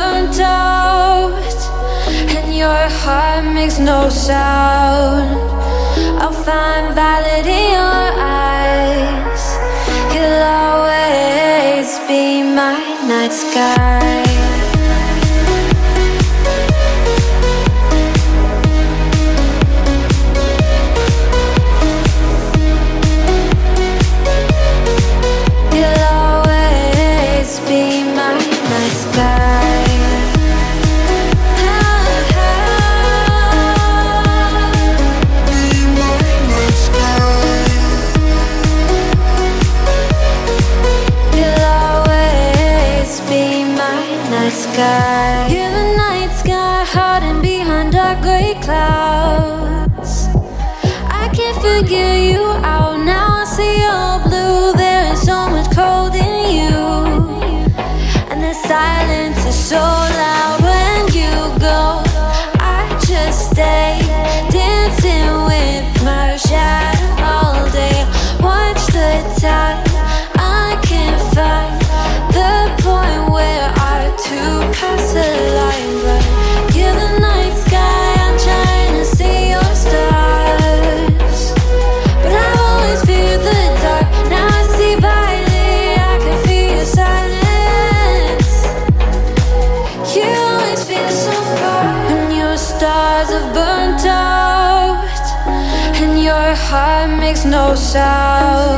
burnt out, and your heart makes no sound. I'll find violet in your eyes. You'll always be my night sky. You're the night sky, hiding behind dark gray clouds. I can't figure you out now. I see you're blue. There is so much cold in you, and the silence is so loud when you go. I just stay dancing with my shadow all day. Watch the tide. I can't find the point where to pass the line, but you're the night sky. I'm trying to see your stars, but I've always feared the dark. Now I see violet, I can feel your silence. You always feel so far, and your stars have burnt out, and your heart makes no sound.